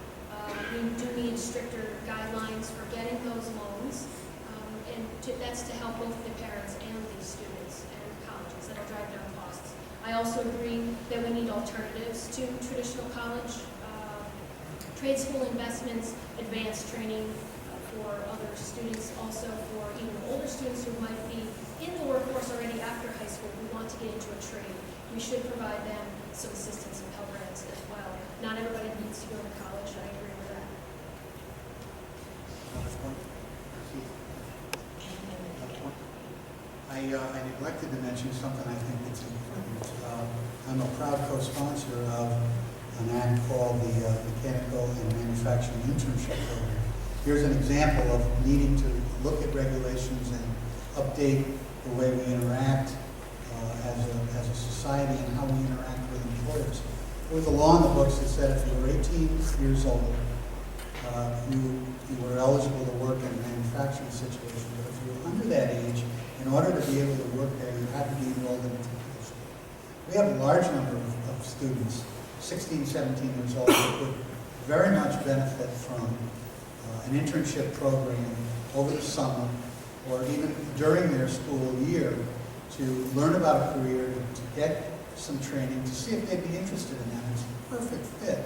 We do need stricter guidelines for getting those loans, and that's to help both the parents and the students and colleges. That'll drive down costs. I also agree that we need alternatives to traditional college, trade school investments, advanced training for other students, also for even older students who might be in the workforce already after high school who want to get into a trade. We should provide them some assistance and Pell Grants as well. Not everybody needs to go to college, I agree with that. Another point? Another point? I neglected to mention something I think that's important. I'm a proud co-sponsor of an act called the Mechanical and Manufacturing Internship Program. Here's an example of needing to look at regulations and update the way we interact as a society and how we interact with employers. There was a law in the books that said if you were 18 years old, you were eligible to work in a manufacturing situation. But if you were under that age, in order to be able to work there, you had to be enrolled in a technical school. We have a large number of students, 16, 17 years old, that would very much benefit from an internship program over the summer or even during their school year to learn about a career, to get some training, to see if they'd be interested in that. It's a perfect fit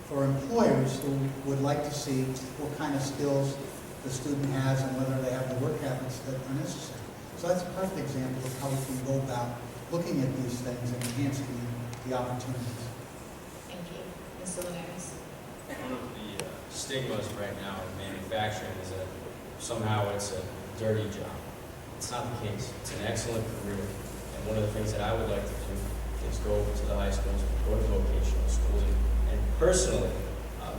for employers who would like to see what kind of skills the student has and whether they have the work habits that are necessary. So that's a perfect example of how we can go about looking at these things and enhancing the opportunities. Thank you. Mr. Linares. One of the stigmas right now in manufacturing is that somehow it's a dirty job. It's not the case. It's an excellent career. And one of the things that I would like to do is go to the high schools, go to vocational schools, and personally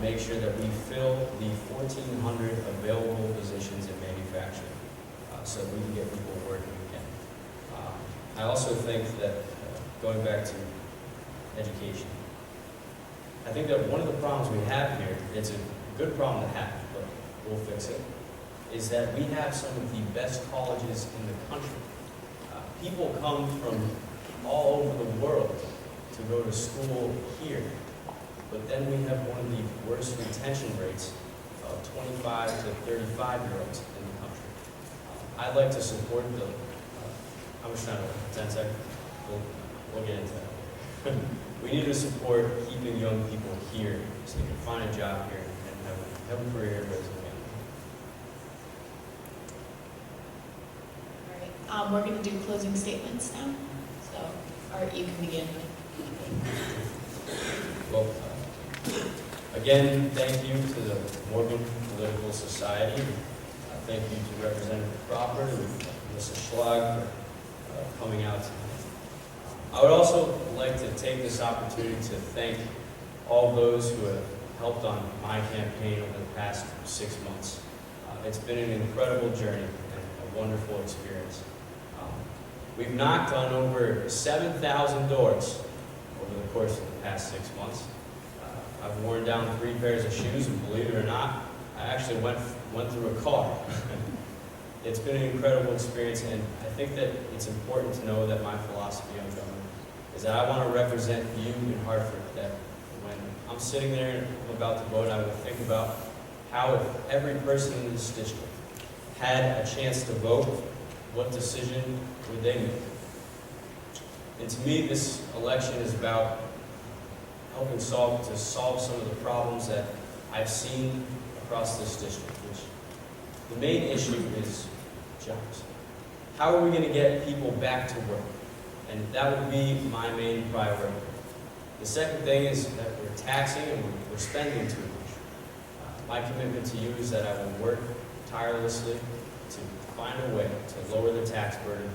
make sure that we fill the 1,400 available positions in manufacturing so that we can get people working again. I also think that, going back to education, I think that one of the problems we have here, it's a good problem to have, but we'll fix it, is that we have some of the best colleges in the country. People come from all over the world to go to school here, but then we have one of the worst retention rates of 25 to 35-year-olds in the country. I'd like to support the, how much time? 10 seconds? We'll get into that. We need to support keeping young people here so they can find a job here and have a career and raise a family. All right. We're going to do closing statements now. So, Art, you can begin. Well, again, thank you to the Morgan Political Society. Thank you to Representative Crawford and Mr. Schlag for coming out tonight. I would also like to take this opportunity to thank all those who have helped on my campaign over the past 6 months. It's been an incredible journey and a wonderful experience. We've knocked on over 7,000 doors over the course of the past 6 months. I've worn down 3 pairs of shoes, and believe it or not, I actually went through a car. It's been an incredible experience, and I think that it's important to know that my philosophy on government is that I want to represent you in Hartford, that when I'm sitting there and I'm about to vote, I would think about how if every person in this district had a chance to vote, what decision would they make? And to me, this election is about helping solve some of the problems that I've seen across this district, which the main issue is jobs. How are we going to get people back to work? And that would be my main priority. The second thing is that we're taxing and we're spending too much. My commitment to you is that I will work tirelessly to find a way to lower the tax burden,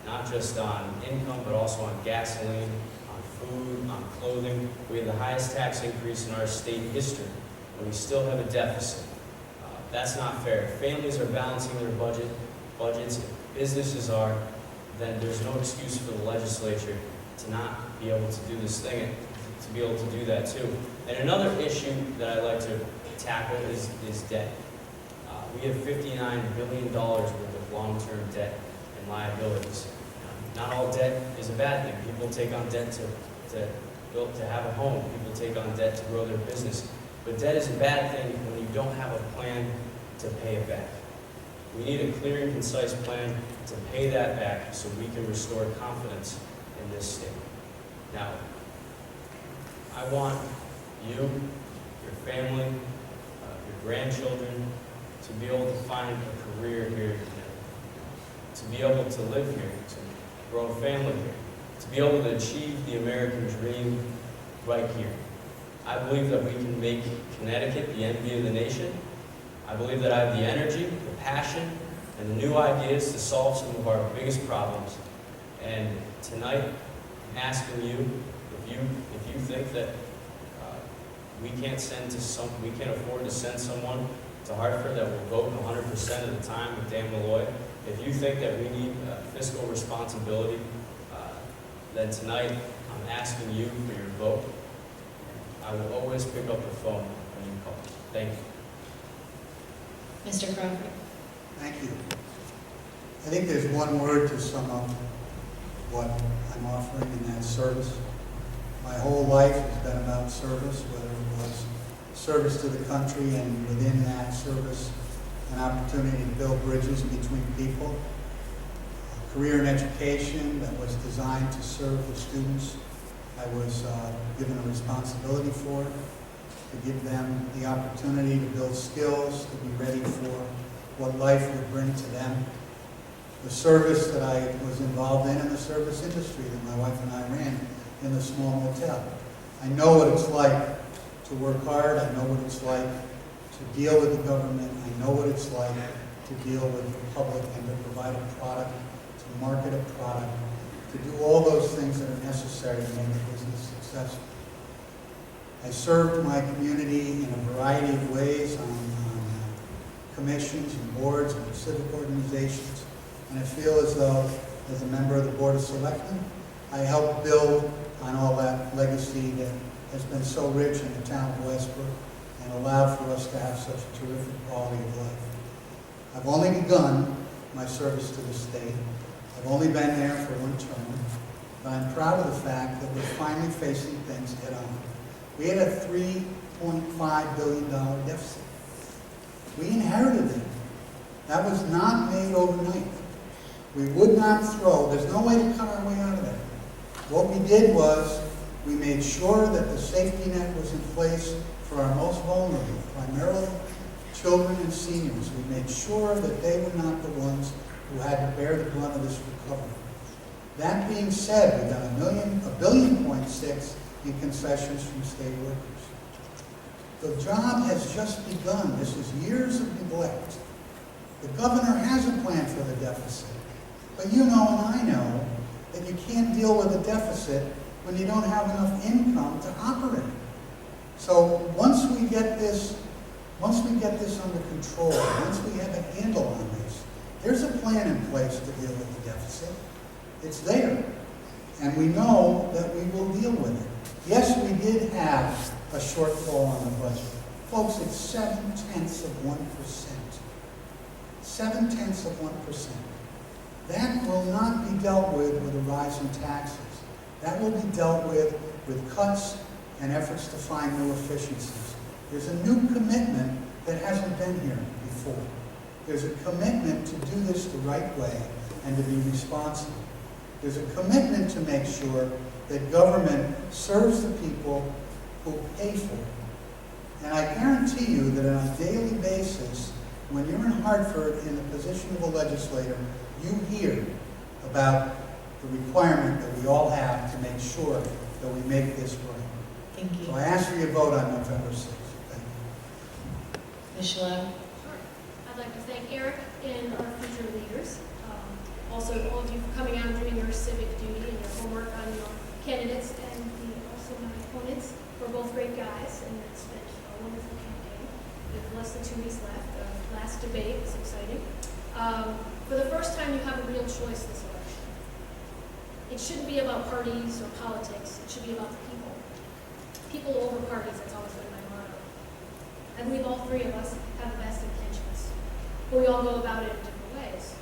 not just on income, but also on gasoline, on food, on clothing. We have the highest tax increase in our state history, and we still have a deficit. That's not fair. If families are balancing their budgets, if businesses are, then there's no excuse for the legislature to not be able to do this thing, and to be able to do that too. And another issue that I'd like to tackle is debt. We have $59 billion worth of of long-term debt and liabilities. Not all debt is a bad thing. People take on debt to have a home. People take on debt to grow their business. But debt is a bad thing when you don't have a plan to pay it back. We need a clear and concise plan to pay that back so we can restore confidence in this state. Now, I want you, your family, your grandchildren to be able to find a career here today, to be able to live here, to grow a family here, to be able to achieve the American dream right here. I believe that we can make Connecticut the envy of the nation. I believe that I have the energy, the passion, and the new ideas to solve some of our biggest problems. And tonight, I'm asking you, if you think that we can't afford to send someone to Hartford that will vote 100% of the time with Dan Malloy, if you think that we need fiscal responsibility, then tonight I'm asking you for your vote. I will always pick up the phone when you call. Thank you. Mr. Crawford. Thank you. I think there's one word to sum up what I'm offering, and that's service. My whole life has been about service, whether it was service to the country and within that service, an opportunity to build bridges between people, a career in education that was designed to serve the students I was given a responsibility for, to give them the opportunity to build skills, to be ready for what life would bring to them. The service that I was involved in the service industry that my wife and I ran in the small motel. I know what it's like to work hard. I know what it's like to deal with the government. I know what it's like to deal with the public and to provide a product, to market a product, to do all those things that are necessary to make a business successful. I served my community in a variety of ways on commissions and boards and civic organizations, and I feel as though, as a member of the Board of Selectmen, I helped build on all that legacy that has been so rich in the town of Westbrook and allowed for us to have such a terrific quality of life. I've only begun my service to the state. I've only been there for one term, but I'm proud of the fact that we're finally facing things head on. We had a $3.5 billion deficit. We inherited it. That was not made overnight. We would not throw, there's no way to cut our way out of that. What we did was, we made sure that the safety net was in place for our most vulnerable, primarily children and seniors. We made sure that they were not the ones who had to bear the brunt of this recovery. That being said, we got $1.6 billion in concessions from state workers. The job has just begun. This is years of neglect. The governor has a plan for the deficit. But you know and I know that you can't deal with a deficit when you don't have enough income to operate. So once we get this under control, once we have a handle on this, there's a plan in place to deal with the deficit. It's there. And we know that we will deal with it. Yes, we did have a shortfall on the budget. Folks, it's 0.7%. 0.7%. That will not be dealt with a rise in taxes. That will be dealt with cuts and efforts to find new efficiencies. There's a new commitment that hasn't been here before. There's a commitment to do this the right way and to be responsible. There's a commitment to make sure that government serves the people who pay for it. And I guarantee you that on a daily basis, when you're in Hartford in the position of a legislator, you hear about the requirement that we all have to make sure that we make this right. Thank you. So I ask for your vote on November 6th. Thank you. Ms. Shalom. Sure. I'd like to thank Eric and our future leaders. Also, all of you for coming out and doing your civic duty and your homework on your candidates, and also my opponents. We're both great guys, and it's been a wonderful campaign. With less than 2 weeks left. Last debate was exciting. For the first time, you have a real choice this election. It shouldn't be about parties or politics. It should be about the people. People over parties, that's always been my motto. I believe all three of us have the best intentions, but we all go about it in different ways.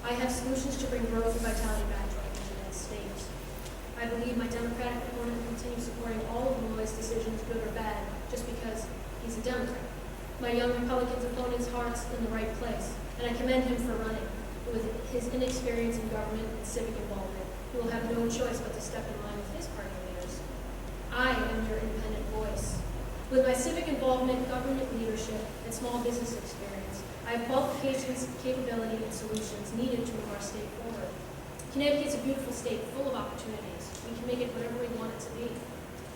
I have solutions to bring growth and vitality back to our region and state. I believe my Democratic opponent will continue supporting all of Roy's decisions, good or bad, just because he's a Democrat. My young Republican's opponent's heart's in the right place, and I commend him for running. With his inexperience in government and civic involvement, he will have no choice but to step in line with his party leaders. I am your independent voice. With my civic involvement, government leadership, and small business experience, I have qualifications, capability, and solutions needed to move our state forward. Connecticut is a beautiful state full of opportunities. We can make it whatever we want it to be.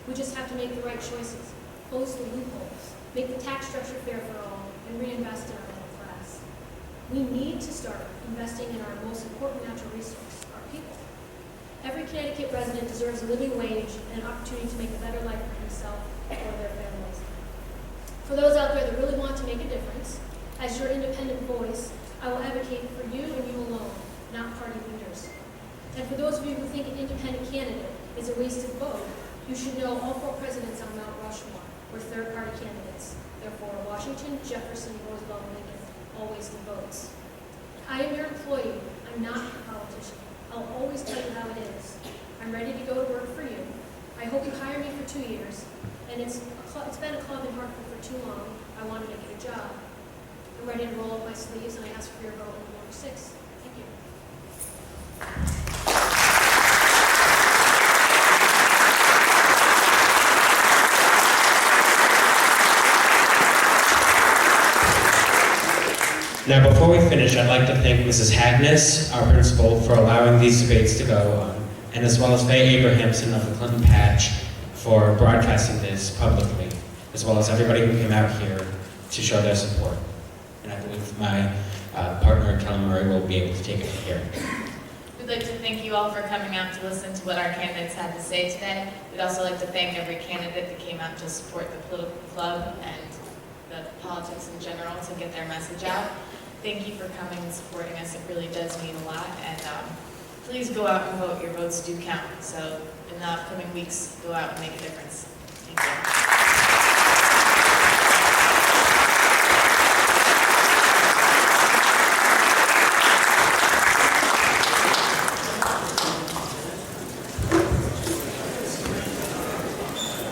We just have to make the right choices, close the loopholes, make the tax structure fair for all, and reinvest in our middle class. We need to start investing in our most important natural resource, our people. Every Connecticut resident deserves a living wage and an opportunity to make a better life for himself or their families. For those out there that really want to make a difference, as your independent voice, I will advocate for you and you alone, not party leaders. And for those of you who think an independent candidate is a wasted vote, you should know all 4 presidents on Mount Rushmore were third-party candidates. Therefore, Washington, Jefferson, Roosevelt, and Lincoln all wasted votes. I am your employee. I'm not a politician. I'll always tell you how it is. I'm ready to go to work for you. I hope you hire me for 2 years. And it's been a club in Hartford for too long. I want to make it a job. I'm ready to roll up my sleeves, and I ask for your vote on November 6th. Thank you. Now, before we finish, I'd like to thank Mrs. Hagnes, our principal, for allowing these debates to go on, and as well as Faye Abrahamson of the Clinton Patch for broadcasting this publicly, as well as everybody who came out here to show their support. And I believe my partner, Kelly Murray, will be able to take it from here. We'd like to thank you all for coming out to listen to what our candidates had to say today. We'd also like to thank every candidate that came out to support the political club and the politics in general to get their message out. Thank you for coming and supporting us. It really does mean a lot. And please go out and vote. Your votes do count. So in the upcoming weeks, go out and make a difference.